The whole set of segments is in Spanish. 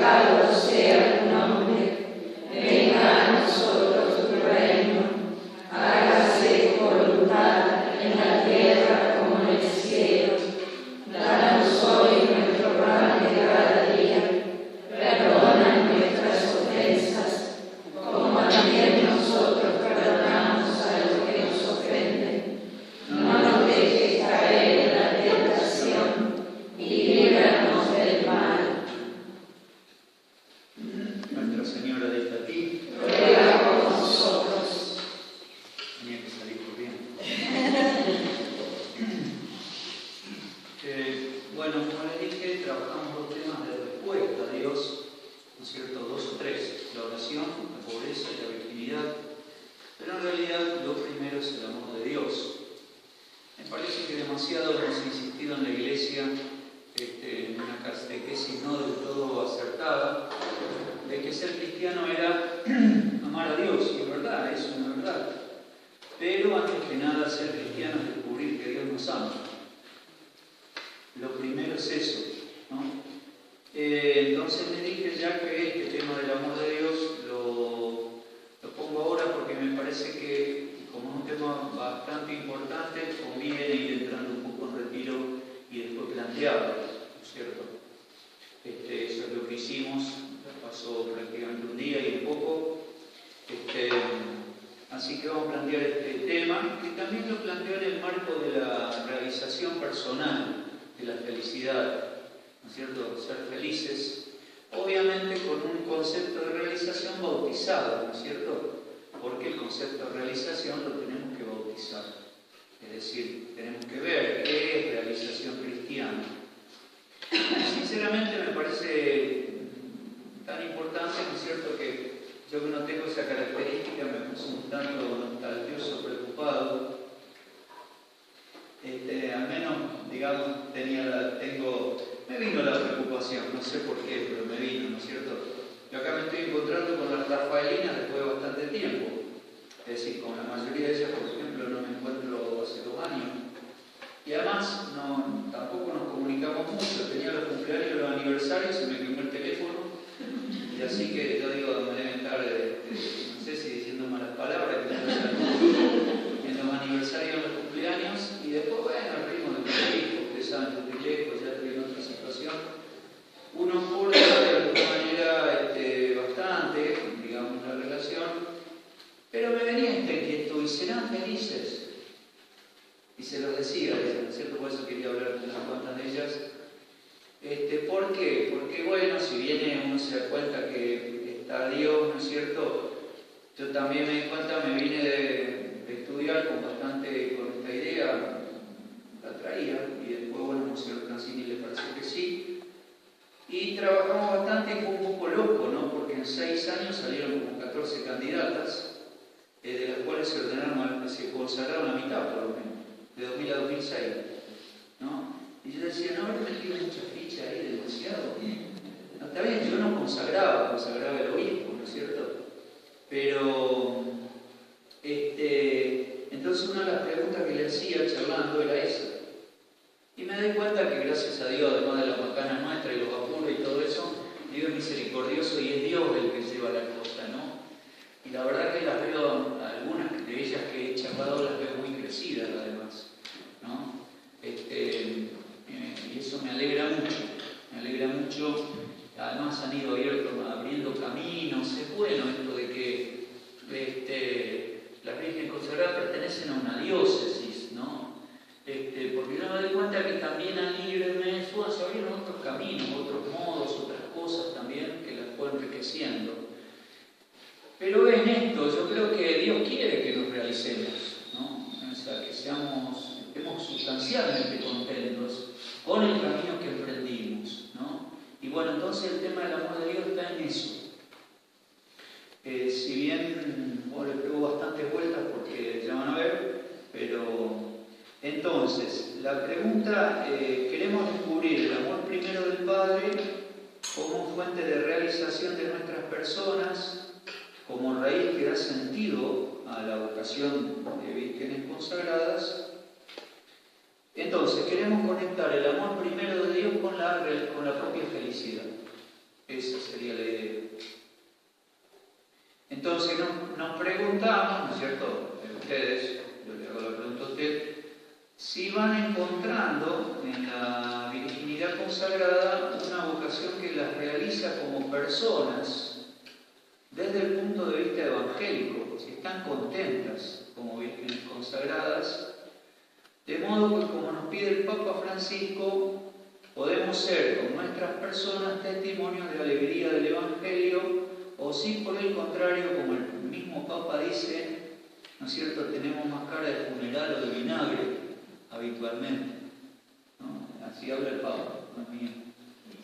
santificado sea tu nombre, venga a nosotros tu reino, hágase tu voluntad en la tierra como en el cielo. Danos hoy nuestro pan de cada día, perdona nuestras ofensas, como también nosotros perdonamos a los que nos ofenden. No nos dejes caer en la tentación y líbranos del mal. Nuestra Señora de Tatí, ruega por nosotros. tenía que salir corriendo. Bueno, como les dije, trabajamos dos temas de respuesta a Dios, ¿no es cierto? Dos o tres: la oración, la pobreza y la virginidad. Pero en realidad lo primero es el amor de Dios. Me parece que demasiado hemos insistido en la Iglesia en una catequesis no del todo acertada, de que ser cristiano era amar a Dios, y es verdad, es una verdad. Pero antes que nada, ser cristiano es descubrir que Dios nos ama. Lo primero es eso, ¿no? Entonces me dije ya que este tema del amor de Dios lo pongo ahora porque me parece que, como es un tema bastante importante, conviene ir entrando un poco en retiro y después plantearlo, ¿no es cierto? Eso es lo que hicimos, pasó prácticamente un día y un poco. Así que vamos a plantear este tema, que también lo planteo en el marco de la realización personal, de la felicidad, ¿no es cierto? Ser felices, obviamente con un concepto de realización bautizado, ¿no es cierto? Porque el concepto de realización lo tenemos que bautizar. Es decir, tenemos que ver qué es realización cristiana. Sinceramente me parece tan importante, ¿no es cierto?, que yo que no tengo esa característica me puse un tanto nostalgioso, preocupado. Al menos, digamos, me vino la preocupación, no sé por qué, pero me vino, ¿no es cierto? Yo acá me estoy encontrando con las rafaelinas después de bastante tiempo. Es decir, con la mayoría de ellas, por ejemplo, no me encuentro hace 2 años. Y además, tampoco nos comunicamos mucho. Tenía los cumpleaños, los aniversarios, se me quemó el teléfono. Y así que yo digo, me deben estar, no sé si diciendo malas palabras, que en los aniversarios, en los cumpleaños. Y después, bueno, el ritmo de los hijos, ustedes saben, yo estoy lejos, ya estoy en otra situación. Uno aporta de alguna manera bastante, digamos, la relación. Pero me venía esta inquietud, ¿y serán felices? Y se los decía, ¿no es cierto? Por eso quería hablar de unas cuantas de ellas. ¿Por qué? Porque, bueno, si viene uno se da cuenta que está Dios, ¿no es cierto? Yo también me di cuenta, me vine de estudiar con esta idea, la traía, y después, bueno, Monseñor Cancini le pareció que sí. Y trabajamos bastante y fue un poco loco, ¿no? Porque en 6 años salieron como 14 candidatas, de las cuales se consagraron la mitad, por lo menos, de 2000 a 2006, ¿no? Y yo decía, no habré metido mucha ficha ahí, demasiado. No, está bien, yo no consagraba el obispo, ¿no es cierto? Pero, entonces una de las preguntas que le hacía charlando era esa. Y me doy cuenta que gracias a Dios, además de las macanas nuestras y los apuros y todo eso, Dios es misericordioso y es Dios el que lleva la cosa, ¿no? Y la verdad que las veo, algunas de ellas que he charlado, las veo muy crecidas además, ¿no? Y eso me alegra mucho. Además han ido abriendo caminos. Es bueno esto de que las vírgenes consagradas pertenecen a una diócesis, ¿no? Porque yo me doy cuenta que también allí en Venezuela se abrieron otros caminos, otros modos, otras cosas también que las fue enriqueciendo. Pero en esto yo creo que Dios quiere que nos realicemos, ¿no? O sea, que estemos sustancialmente contentos con el camino que emprendimos, ¿no? Y bueno, entonces el tema del amor de Dios está en eso. Si bien le pego bastantes vueltas porque ya van a ver, pero entonces, la pregunta, queremos descubrir el amor primero del Padre como fuente de realización de nuestras personas, como raíz que da sentido a la vocación de vírgenes consagradas. Entonces, queremos conectar el amor primero de Dios con la propia felicidad. Esa sería la idea. Entonces nos preguntamos, ¿no es cierto? Ustedes, yo le hago la pregunta a usted, si van encontrando en la virginidad consagrada una vocación que las realiza como personas desde el punto de vista evangélico, si están contentas como vírgenes consagradas, de modo que, como nos pide el Papa Francisco, podemos ser con nuestras personas testimonios de alegría del Evangelio, o si por el contrario, como el mismo Papa dice, ¿no es cierto?, tenemos más cara de funeral o de vinagre habitualmente, ¿no? Así habla el Papa, no es mío.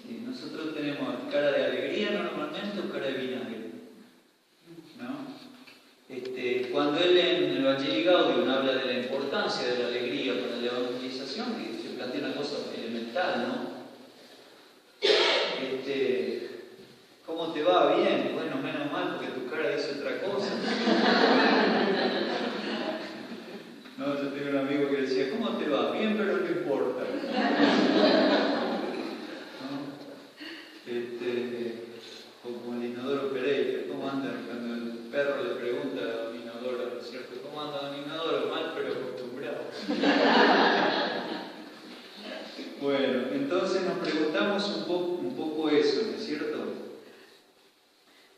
Sí, nosotros tenemos cara de alegría normalmente o cara de vinagre, ¿no? Cuando él en el Evangelii Gaudium habla de la importancia de la alegría para la evangelización, se plantea una cosa elemental, ¿no? ¿Cómo te va? Bien. Bueno, menos mal porque tu cara dice otra cosa. No, yo tenía un amigo que decía, ¿cómo te va? Bien, pero no importa. ¿No? Como el Inodoro Pereira, ¿cómo anda? Cuando el perro le pregunta a un inodoro, ¿no es cierto? ¿Cómo anda un inodoro? Mal, pero acostumbrado. Bueno, entonces nos preguntamos un poco eso, ¿no es cierto?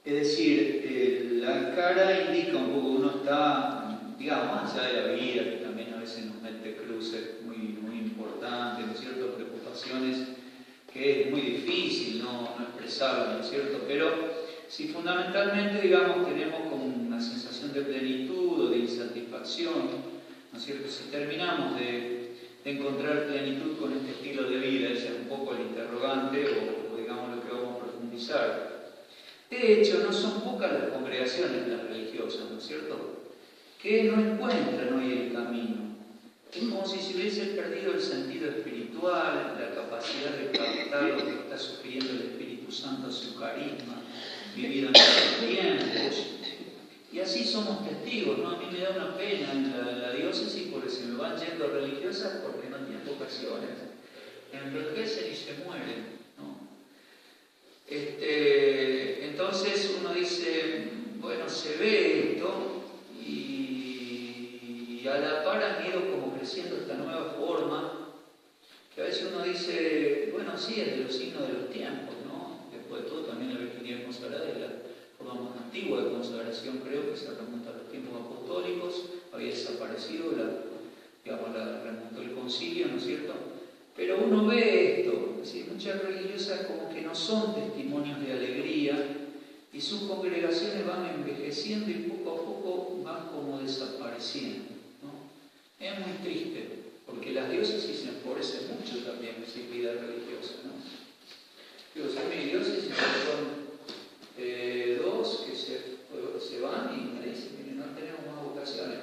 Es decir, la cara indica un poco, uno está, digamos, más allá de la vida, que también a veces nos mete cruces muy importantes, ¿no es cierto? Preocupaciones que es muy difícil no expresarlo, ¿no es cierto? Pero si fundamentalmente, digamos, tenemos como una sensación de plenitud o de insatisfacción, ¿no es cierto? Si terminamos de encontrar plenitud con este estilo de vida, ese es un poco el interrogante o digamos lo que vamos a profundizar. De hecho, no son pocas las congregaciones las religiosas, ¿no es cierto?, que no encuentran hoy el camino. Es como si se hubiese perdido el sentido espiritual, la capacidad de captar lo que está sugiriendo el Espíritu Santo, su carisma, vivido en estos tiempos. Y así somos testigos, ¿no? A mí me da una pena en la diócesis porque se me van yendo religiosas porque no tienen vocaciones. Envejecen y se mueren, ¿no? Entonces uno dice, bueno, se ve esto y a la par han ido como creciendo esta nueva forma que a veces uno dice, bueno, sí, es de los signos de los tiempos, ¿no? Después de todo también la virginidad consagrada es la forma más antigua de consagración, creo que se remonta a los tiempos apostólicos, había desaparecido, la remontó el concilio, ¿no es cierto? Pero uno ve esto, es decir, muchas religiosas como que no son testimonios de alegría y sus congregaciones van envejeciendo y poco a poco van como desapareciendo, ¿no? Es muy triste, porque las diócesis se empobrecen mucho también sin vida religiosa, ¿no? Digo, en mi diócesis son dos que se van y me dicen, mire, no tenemos más vocaciones.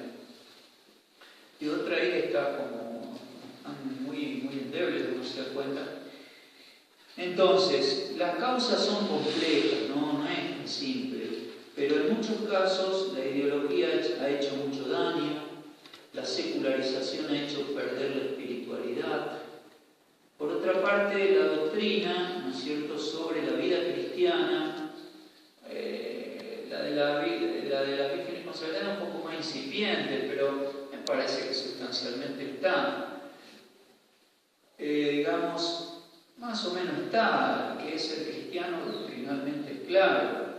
Y otra ahí que está como muy endeble, uno se da cuenta. Entonces, las causas son complejas, no es tan simple, pero en muchos casos la ideología ha hecho mucho daño, la secularización ha hecho perder la espiritualidad. Por otra parte, la doctrina, ¿no es cierto?, sobre la vida cristiana, la de las vírgenes consagradas es un poco más incipiente, pero me parece que sustancialmente está. Digamos, más o menos está, que es el cristiano doctrinalmente claro.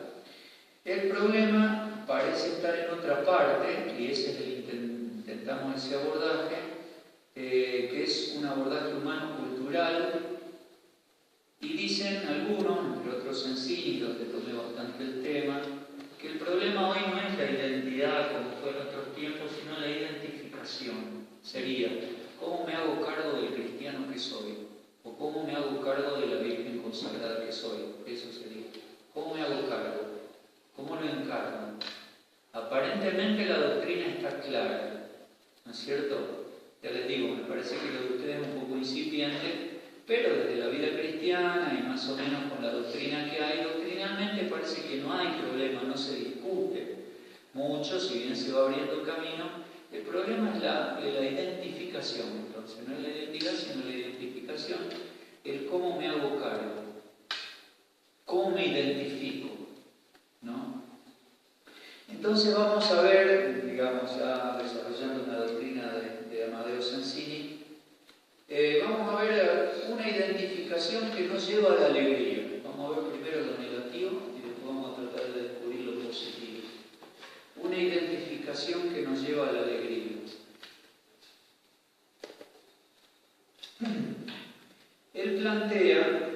El problema parece estar en otra parte, y ese es intentamos ese abordaje, que es un abordaje humano-cultural, y dicen algunos, entre otros sencillos, que tomé bastante el tema, que el problema hoy no es la identidad como fue en otros tiempos, sino la identificación. Sería, ¿cómo me hago cargo del cristiano que soy? ¿O cómo me hago cargo de la Virgen consagrada que soy? Eso sería. ¿Cómo me hago cargo? ¿Cómo lo encarno? Aparentemente la doctrina está clara, ¿no es cierto? Ya les digo, me parece que lo de ustedes es un poco incipiente, pero desde la vida cristiana y más o menos con la doctrina que hay, doctrinalmente parece que no hay problema, no se discute mucho, si bien se va abriendo camino. El problema es la identificación, entonces, no es la identidad, sino la identificación, el cómo me hago cargo, cómo me Entonces vamos a ver, digamos, ya desarrollando una doctrina de Amadeo Sensini, vamos a ver una identificación que nos lleva a la alegría. Vamos a ver primero lo negativo y después vamos a tratar de descubrir lo positivo. Una identificación que nos lleva a la alegría. Él plantea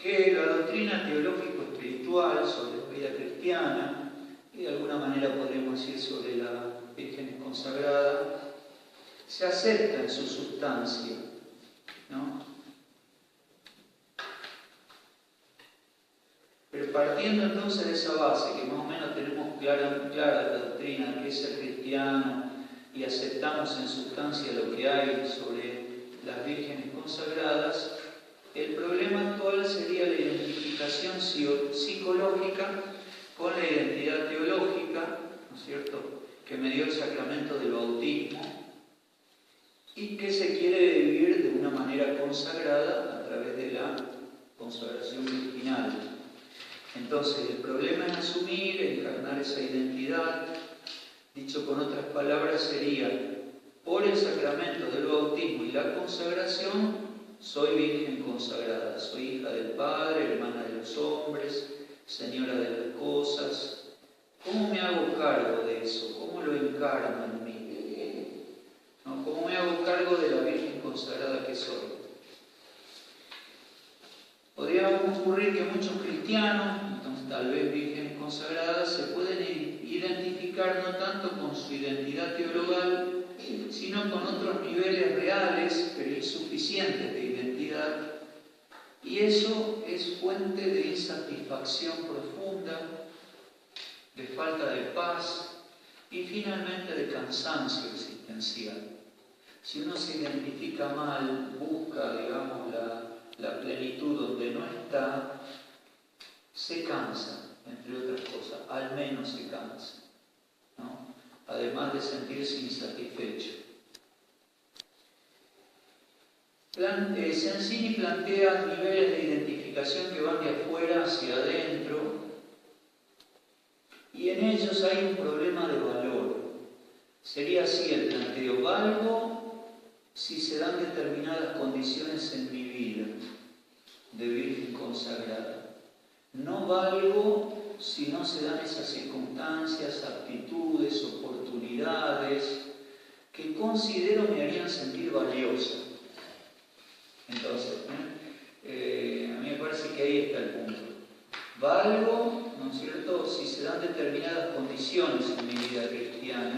que la doctrina teológico-espiritual sobre la vida cristiana, y de alguna manera podríamos decir sobre la Virgen consagrada, se acepta en su sustancia, ¿no? Pero partiendo entonces de esa base, que más o menos tenemos clara la doctrina de que es el cristiano y aceptamos en sustancia lo que hay sobre las vírgenes consagradas, el problema actual sería la identificación psicológica con la identidad teológica, ¿no es cierto?, que me dio el sacramento del bautismo y que se quiere vivir de una manera consagrada a través de la consagración virginal. Entonces, el problema es asumir, encarnar esa identidad. Dicho con otras palabras, sería, por el sacramento del bautismo y la consagración, soy virgen consagrada, soy hija del Padre, hermana de los hombres, señora de las cosas. ¿Cómo me hago cargo de eso? ¿Cómo lo encarno en mí? ¿No? ¿Cómo me hago cargo de la virgen consagrada que soy? Podría ocurrir que muchos cristianos, entonces tal vez vírgenes consagradas, se pueden identificar no tanto con su identidad teologal, sino con otros niveles reales, pero insuficientes de identidad. Y eso es fuente de insatisfacción profunda, de falta de paz y finalmente de cansancio existencial. Si uno se identifica mal, busca, digamos, la plenitud donde no está, se cansa, entre otras cosas, al menos se cansa, ¿no? Además de sentirse insatisfecho. Sensini plantea niveles de identificación que van de afuera hacia adentro, y en ellos hay un problema de valor. Sería así el planteo: valgo si se dan determinadas condiciones en mi vida de virgen consagrada. No valgo si no se dan esas circunstancias, aptitudes, oportunidades que considero me harían sentir valiosa. Entonces, a mí me parece que ahí está el punto. Valgo, ¿no es cierto?, si se dan determinadas condiciones en mi vida cristiana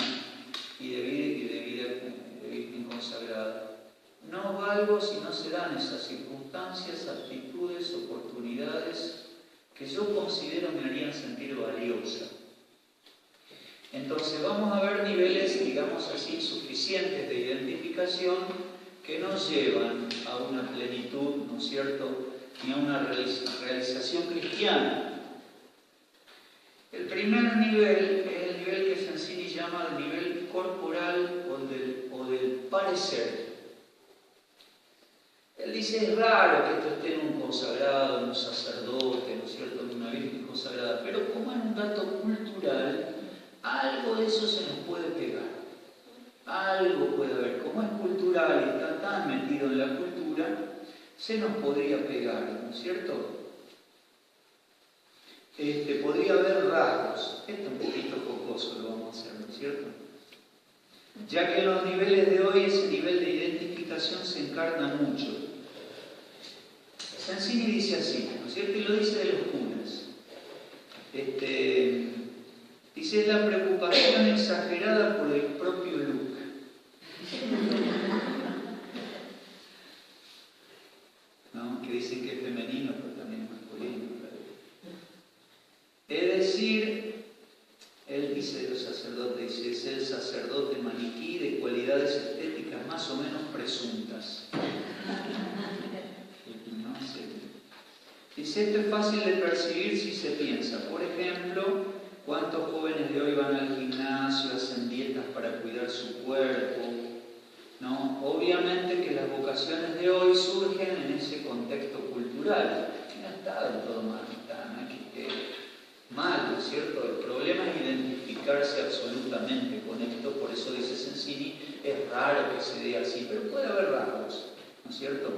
y de vida de virgen consagrada. No valgo si no se dan esas circunstancias, actitudes, oportunidades que yo considero me harían sentir valiosa. Entonces vamos a ver niveles, digamos así, suficientes de identificación que nos llevan a una plenitud, ¿no es cierto?, y a una realización cristiana. El primer nivel es el nivel que Sensini llama el nivel corporal o del parecer. Él dice, es raro que esto esté en un consagrado, en un sacerdote, ¿no es cierto?, en una virgen consagrada, pero como es un dato cultural, algo de eso se nos puede pegar. Algo puede haber. Como es cultural y está tan metido en la cultura, se nos podría pegar, ¿no es cierto? Podría haber rasgos. Esto es un poquito jocoso, lo vamos a hacer, ¿no es cierto? Ya que en los niveles de hoy ese nivel de identificación se encarna mucho. Sensini dice así, ¿no es cierto? Y lo dice de los curas. Dice, es la preocupación exagerada por el propio look. ¿No? Que dicen que es femenino, pero también es masculino. Es decir, él dice de los sacerdotes, dice, es el sacerdote maniquí de cualidades estéticas más o menos presuntas. ¿No? Dice, esto es fácil de percibir si se piensa. Por ejemplo, ¿cuántos jóvenes de hoy van al gimnasio, hacen dietas para cuidar su cuerpo? ¿No? Obviamente que las vocaciones de hoy surgen en ese contexto cultural cultural, que no está del todo mal, no es que esté mal, ¿no es cierto? El problema es identificarse absolutamente con esto, por eso dice Sensini, es raro que se dé así, pero puede haber rasgos, ¿no es cierto?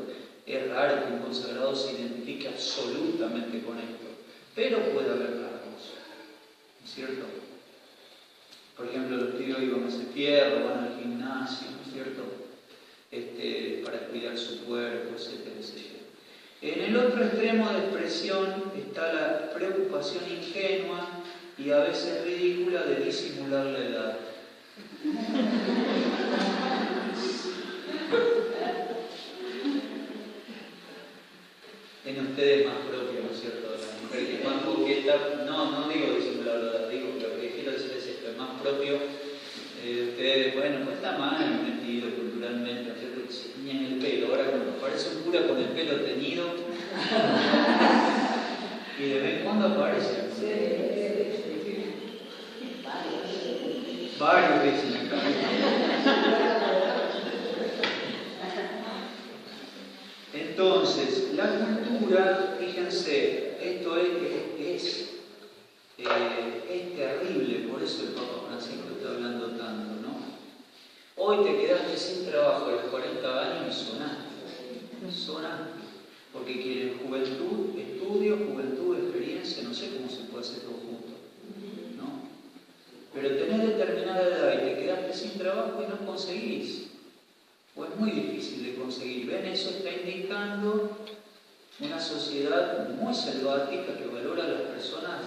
Es raro que un consagrado se identifique absolutamente con esto, pero puede haber rasgos, ¿no es cierto? Por ejemplo, los tíos iban a hacer fierro, van al gimnasio, ¿no es cierto? Para cuidar su cuerpo, etcétera, etcétera. En el otro extremo de expresión está la preocupación ingenua y a veces ridícula de disimular la edad. En ustedes más propio, ¿no es cierto? La mujer que es más coqueta, no digo disimular la edad, digo que lo que quiero decir es esto, es más propio de ustedes, bueno, pues está mal metido culturalmente, ¿no es cierto? Que se tiñen el pelo, ahora cuando aparece un cura con el pelo teñido, y de vez en cuando aparece. Varios veces en el Entonces, la cultura, fíjense, esto es terrible, por eso el Papa Francisco está hablando tanto, ¿no? Hoy te quedaste sin trabajo a los 40 años y sonaste, porque quieren juventud, estudio, juventud, experiencia, no sé cómo se puede hacer todo junto, ¿no? Pero tenés determinada edad y te quedaste sin trabajo y no conseguís. O es muy difícil de conseguir. ¿Ven? Eso está indicando una sociedad muy selvática que valora a las personas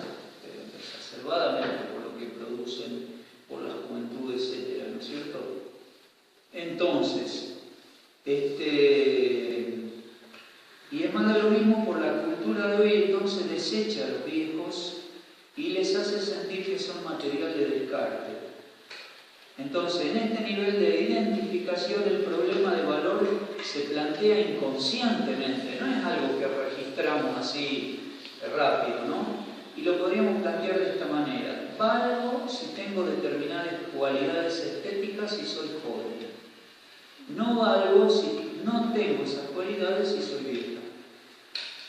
exacerbadamente por lo que producen, por la juventud, etc. ¿No es cierto? Entonces, y es más de lo mismo por la cultura de hoy, entonces desecha a los viejos y les hace sentir que son material de descarte. Entonces, en este nivel de identificación, el problema de valor se plantea inconscientemente, no es algo que registramos así rápido, ¿no? Y lo podríamos plantear de esta manera: valgo si tengo determinadas cualidades estéticas y soy joven. No valgo si no tengo esas cualidades y soy vieja.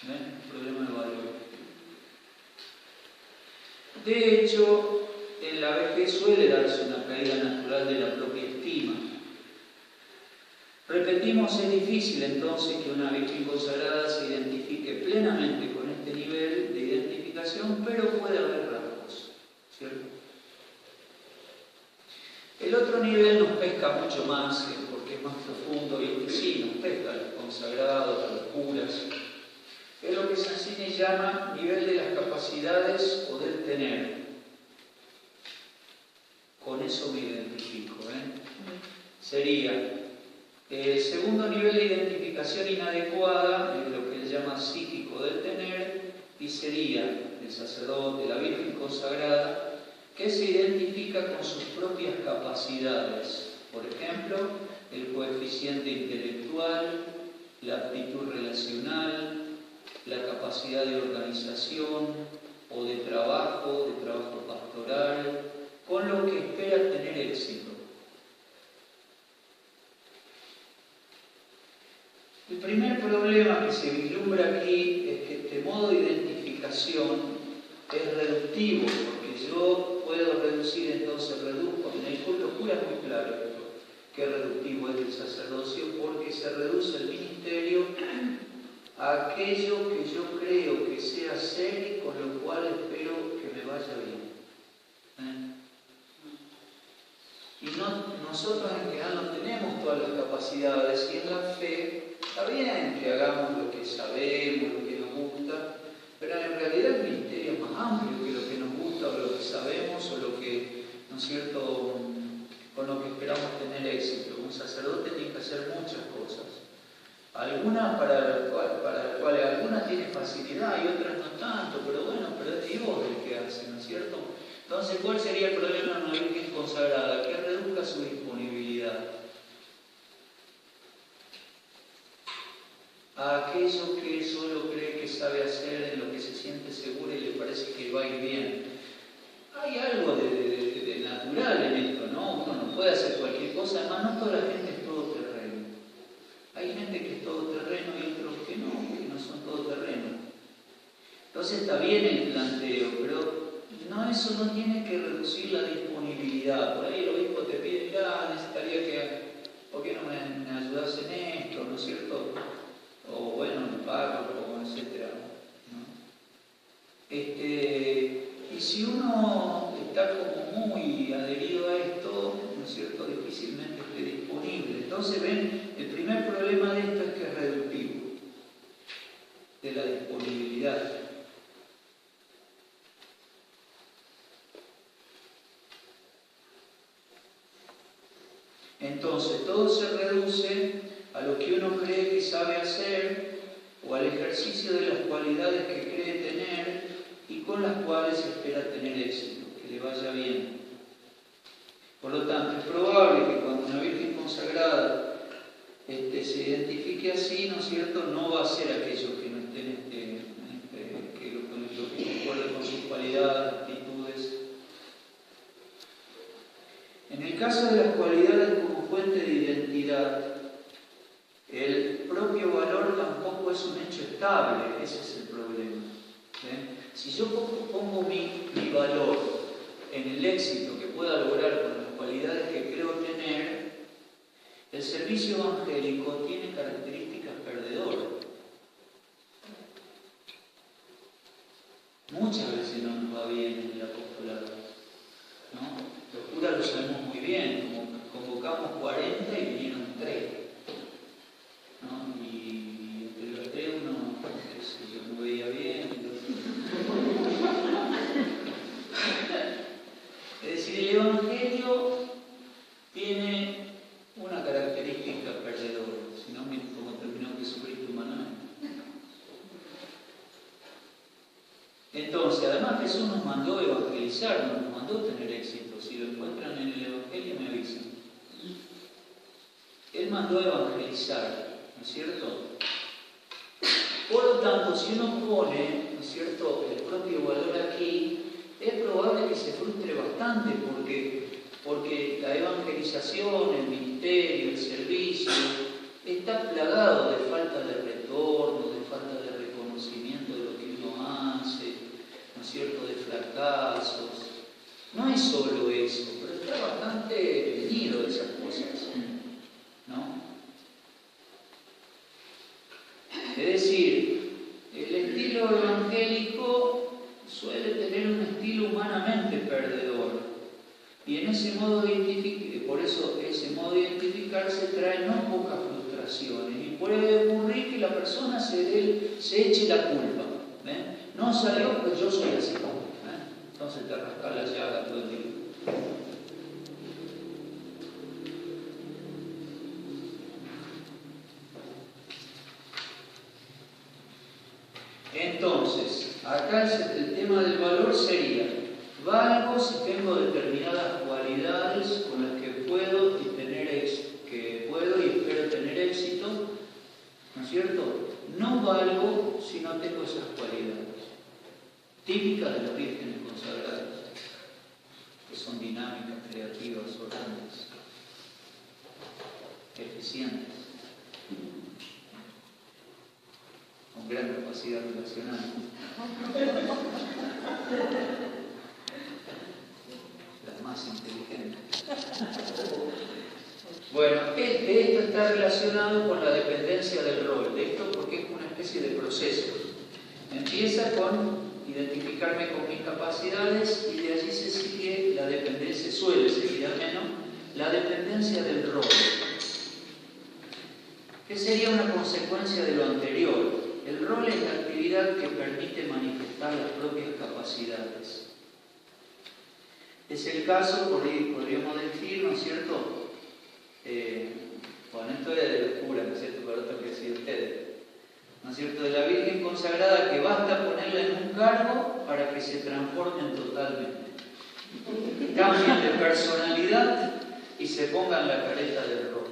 ¿Ven? El problema de valor. De hecho, en la vejez suele darse una caída natural de la propia estima. Repetimos, es difícil entonces que una virgen consagrada se identifique plenamente con este nivel de identificación, pero puede haber rasgos, ¿cierto? El otro nivel nos pesca mucho más, porque es más profundo, y sí, nos pesca a los consagrados, a los curas. Es lo que Sensini llama nivel de las capacidades o del tener. Con eso me identifico. Sería el segundo nivel de identificación inadecuada, es lo que él llama psíquico del tener, y sería el sacerdote, la virgen consagrada, que se identifica con sus propias capacidades. Por ejemplo, el coeficiente intelectual, la aptitud relacional, la capacidad de organización o de trabajo pastoral, con lo que espera tener éxito. El primer problema que se vislumbra aquí es que este modo de identificación es reductivo, porque yo puedo reducir, entonces reduzco. En el culto cura es muy claro esto, que reductivo es el sacerdocio, porque se reduce el ministerio a aquello que yo creo que sea ser y con lo cual espero que me vaya bien. Y nosotros en general no tenemos todas las capacidades, y en la fe está bien que hagamos lo que sabemos, lo que nos gusta, pero en realidad el ministerio es más amplio que lo que nos gusta o lo que sabemos o lo que, ¿no es cierto?, con lo que esperamos tener éxito. Un sacerdote tiene que hacer muchas cosas, algunas para las cuales algunas tienen facilidad y otras no tanto, pero bueno, pero es Dios el que hace, ¿no es cierto? Entonces, ¿cuál sería el problema de una virgen consagrada? Que reduzca su disponibilidad a aquello que solo cree que sabe hacer, en lo que se siente segura y le parece que va a ir bien. Hay algo de natural en esto, ¿no? Uno no puede hacer cualquier cosa, además no toda la gente es todoterreno. Hay gente que es todoterreno y otros que no son todoterreno. Entonces está bien el planteo, pero no, eso no tiene que reducir la disponibilidad. Por ahí el obispo te pide, ya necesitaría que, ¿por qué no me ayudas en esto? ¿No es cierto? O bueno, me pago, etcétera, ¿no? Y si uno está como muy adherido a esto, ¿no es cierto?, difícilmente esté disponible. Entonces, ven, el primer problema de esto es que es reductivo de la disponibilidad. Entonces, todo se reduce a lo que uno cree que sabe hacer o al ejercicio de las cualidades que cree tener y con las cuales espera tener éxito, que le vaya bien. Por lo tanto, es probable que cuando una Virgen consagrada se identifique así, ¿no es cierto?, no va a ser aquello que no esté que concuerde con sus cualidades, actitudes. En el caso de las cualidades como fuente de identidad, el propio valor tampoco es un hecho estable, ese es el problema. Si yo pongo mi valor en el éxito que pueda lograr con las cualidades que creo tener, el servicio evangélico tiene características perdedoras. Muchas veces no nos va bien en el apostolado, ¿no? Los curas lo sabemos muy bien, como convocamos 40 y vinieron 3, ¿no? Y entre los 3 uno, qué sé yo, no veía bien. Es decir, el Evangelio tiene una característica perdedora, si no, miren cómo terminó Jesucristo humanamente. Entonces, además Jesús nos mandó evangelizar, no nos mandó tener éxito. Si lo encuentran en el Evangelio, me avisan. Él mandó evangelizar, ¿no es cierto? Por lo tanto, si uno pone, ¿no es cierto?, el propio valor aquí, es probable que se frustre bastante porque la evangelización, el ministerio, el servicio, está plagado de falta de retorno, de falta de reconocimiento de lo que uno hace, ¿no es cierto?, de fracasos. No es solo eso, pero está bastante venido de esas cosas, ¿no? Es decir, el estilo evangélico suele tener un estilo humanamente perdedor. Y en ese modo de identificarse, por eso ese modo de identificarse trae no pocas frustraciones. Y puede ocurrir que la persona se eche la culpa. No salió, pues yo soy así. Entonces te rascas la llaga todo el día. Entonces, acá el tema del valor sería: valgo si tengo determinadas cualidades con las que puedo y espero tener éxito, ¿no es cierto? No valgo si no tengo esas cualidades, típicas de las vírgenes consagradas, que son dinámicas, creativas, orantes, eficientes, con gran capacidad relacional. Las más inteligentes. Bueno, esto está relacionado con la dependencia del rol. De esto porque es una especie de proceso. Empieza con identificarme con mis capacidades y de allí se sigue la dependencia, suele seguir al menos, la dependencia del rol. ¿Qué sería una consecuencia de lo anterior? El rol es la actividad que permite manifestar las propias capacidades. Es el caso, podríamos decir, ¿no es cierto? Bueno, esto es de locura, ¿no es cierto? Por otro que decir ustedes, ¿no es cierto? De la Virgen consagrada, que basta ponerla en un cargo para que se transformen totalmente. Cambien de personalidad y se pongan la careta del rol.